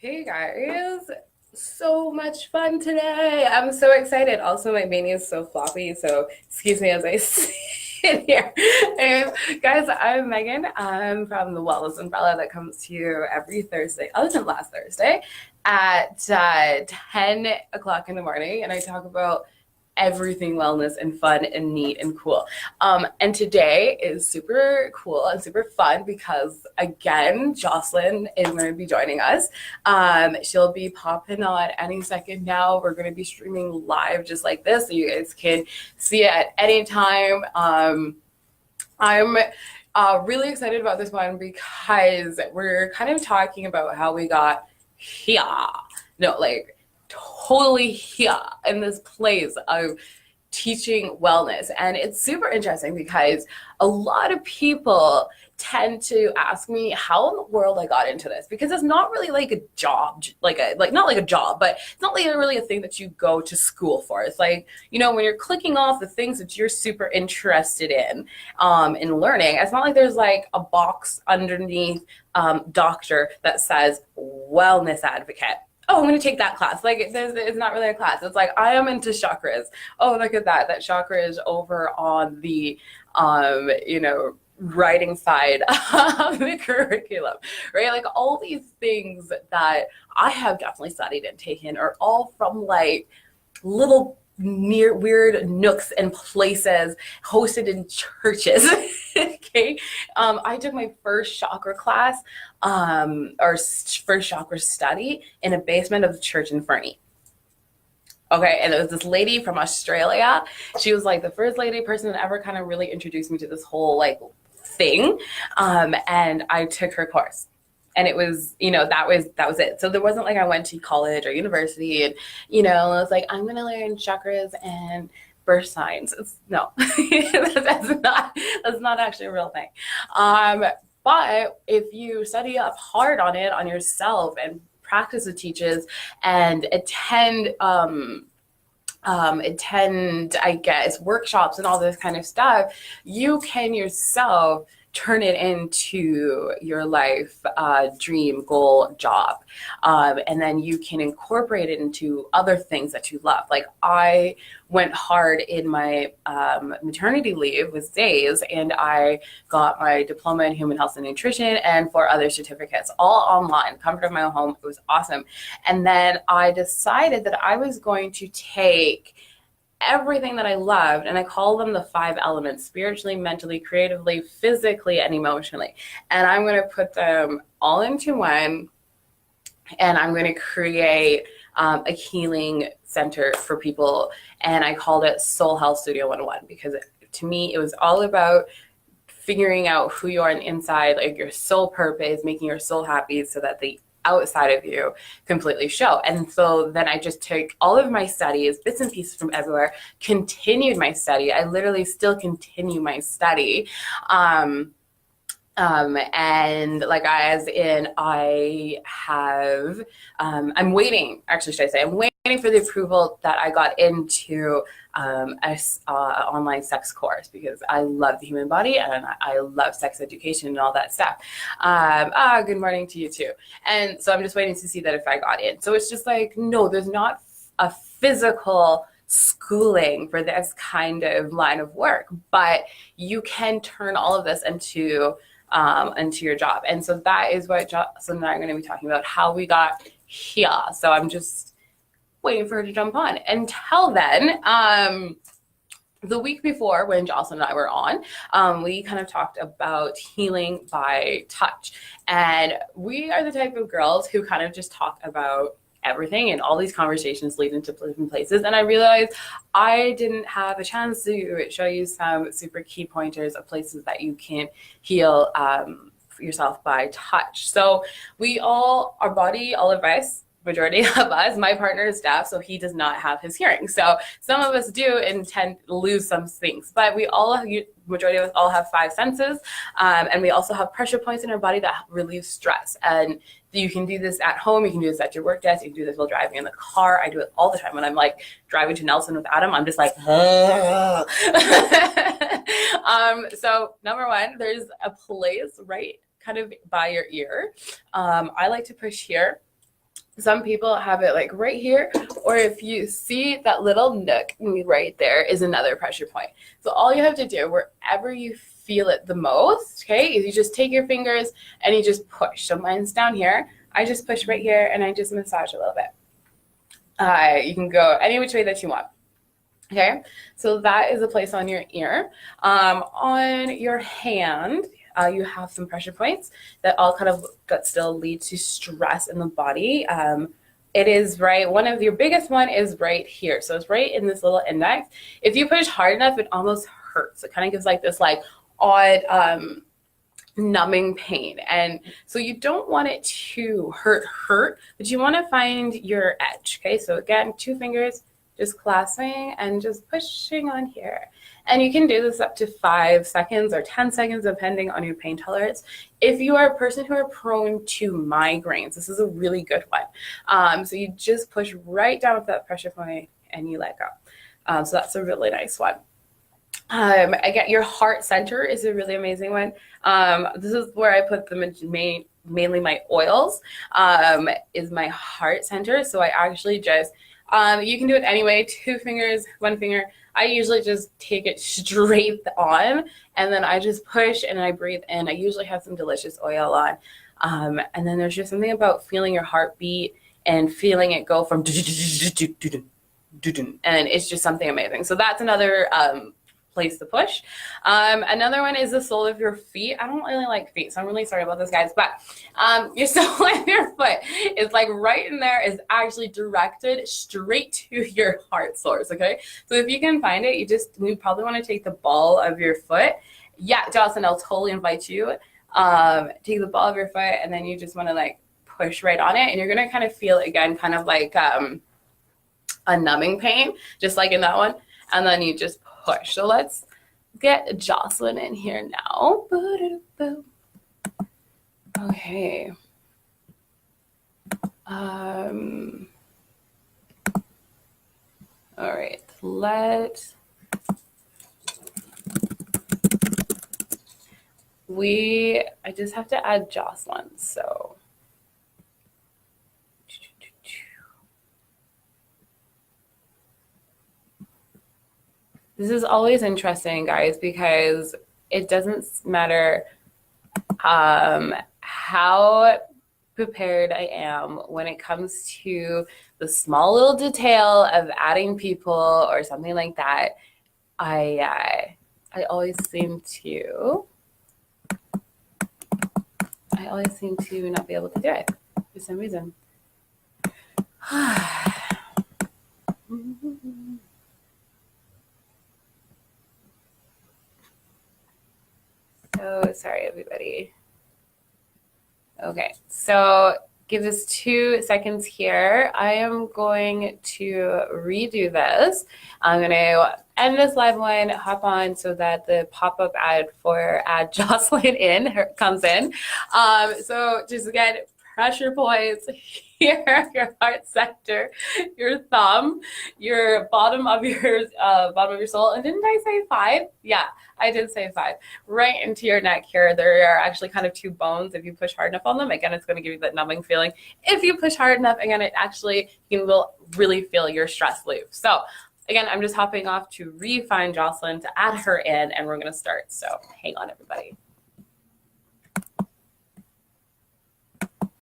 Hey guys, so much fun today. I'm so excited. Also, my mania is so floppy, so excuse me as I sit here. Guys, I'm Megan. I'm from the Wellness Umbrella that comes to you every Thursday, other than last Thursday, at 10 o'clock in the morning, and I talk about everything wellness and fun and neat and cool. And today is super cool and super fun because, again, Jocelyn is going to be joining us. She'll be popping on any second now. We're going to be streaming live just like this so you guys can see it at any time. I'm really excited about this one because we're kind of talking about how we got here. No, like totally here in this place of teaching wellness. And it's super interesting because a lot of people tend to ask me how in the world I got into this, because it's not really like a job, not like a job, but it's not like really a thing that you go to school for. It's like, when you're clicking off the things that you're super interested in learning, it's not like there's like a box underneath doctor that says wellness advocate. Oh, I'm going to take that class. Like, it's not really a class. It's like, I am into chakras. Oh, look at that. That chakra is over on the, writing side of the curriculum, right? Like, all these things that I have definitely studied and taken are all from like little near weird nooks and places hosted in churches. Okay. I took my first chakra class or first chakra study in a basement of the church in Fernie. Okay, and it was this lady from Australia. She was like the first lady person that ever kind of really introduced me to this whole like thing. And I took her course. And it was, that was it. So there wasn't like I went to college or university and, I was like, I'm gonna learn chakras and birth signs. No, that's not actually a real thing. But if you study up hard on it on yourself and practice the teaches and attend, I guess, workshops and all this kind of stuff, you can yourself turn it into your life dream, goal, job. And then you can incorporate it into other things that you love. Like I went hard in my maternity leave with days, and I got my diploma in human health and nutrition and 4 other certificates, all online, comfort of my own home. It was awesome. And then I decided that I was going to take everything that I loved, and I call them the 5 elements: spiritually, mentally, creatively, physically, and emotionally. And I'm going to put them all into one, and I'm going to create a healing center for people. And I called it Soul Health Studio 101 because to me, it was all about figuring out who you are on the inside, like your soul purpose, making your soul happy so that the outside of you completely show. And so then I just took all of my studies, bits and pieces from everywhere, continued my study. I literally still continue my study. And like as in I have, I'm waiting, actually should I say, I'm waiting for the approval that I got into a online sex course because I love the human body and I love sex education and all that stuff. Good morning to you too. And so I'm just waiting to see that if I got in. So it's just like, no, there's not a physical schooling for this kind of line of work, but you can turn all of this into your job. And so that is what Jocelyn and I are going to be talking about, how we got here. So I'm just waiting for her to jump on. Until then, the week before when Jocelyn and I were on, we kind of talked about healing by touch. And we are the type of girls who kind of just talk about everything, and all these conversations lead into different places. And I realized I didn't have a chance to show you some super key pointers of places that you can heal yourself by touch. So we all, our body, all of us, majority of us, my partner is deaf, so he does not have his hearing. So some of us do intend to lose some things, but we all, majority of us all have 5 senses. And we also have pressure points in our body that relieve stress. And you can do this at home. You can do this at your work desk. You can do this while driving in the car. I do it all the time. When I'm like driving to Nelson with Adam, I'm just like, so number 1, there's a place right kind of by your ear. I like to push here. Some people have it like right here, or if you see that little nook right there is another pressure point. So all you have to do wherever you feel it the most, okay, is you just take your fingers and you just push. So mine's down here. I just push right here and I just massage a little bit. You can go any which way that you want. Okay, so that is a place on your ear. On your hand, you have some pressure points that all kind of that still lead to stress in the body. It is right. One of your biggest one is right here. So it's right in this little index. If you push hard enough, it almost hurts. It kind of gives like this like odd numbing pain. And so you don't want it to hurt, but you want to find your edge. Okay, so again, 2 fingers just clasping and just pushing on here. And you can do this up to 5 seconds or 10 seconds, depending on your pain tolerance. If you are a person who are prone to migraines, this is a really good one. So you just push right down with that pressure point and you let go. So that's a really nice one. Again, your heart center is a really amazing one. This is where I put mainly my oils, is my heart center. So I actually just, you can do it anyway, 2 fingers, 1 finger. I usually just take it straight on and then I just push and I breathe in. I usually have some delicious oil on. And then there's just something about feeling your heartbeat and feeling it go from and it's just something amazing. So that's another place to push. Another one is the sole of your feet. I don't really like feet, so I'm really sorry about this, guys, but your sole of your foot is like right in there, is actually directed straight to your heart source, okay? So if you can find it, you probably want to take the ball of your foot. Yeah, Jocelyn, I'll totally invite you. Take the ball of your foot and then you just want to like push right on it, and you're going to kind of feel it again, kind of like a numbing pain, just like in that one, and then you just push. So let's get Jocelyn in here now. Okay. All right. I just have to add Jocelyn. So this is always interesting, guys, because it doesn't matter how prepared I am when it comes to the small little detail of adding people or something like that. I always seem to not be able to do it for some reason. So sorry, everybody. Okay, so give us 2 seconds here. I am going to redo this. I'm going to end this live one, hop on so that the pop-up ad for add Jocelyn in comes in. So just again, pressure points here, your heart center, your thumb, your bottom of your soul. And didn't I say 5? Yeah, I did say 5. Right into your neck here. There are actually kind of 2 bones. If you push hard enough on them, again, it's going to give you that numbing feeling. If you push hard enough, again, you will really feel your stress leave. So again, I'm just hopping off to find Jocelyn to add her in, and we're going to start. So hang on, everybody.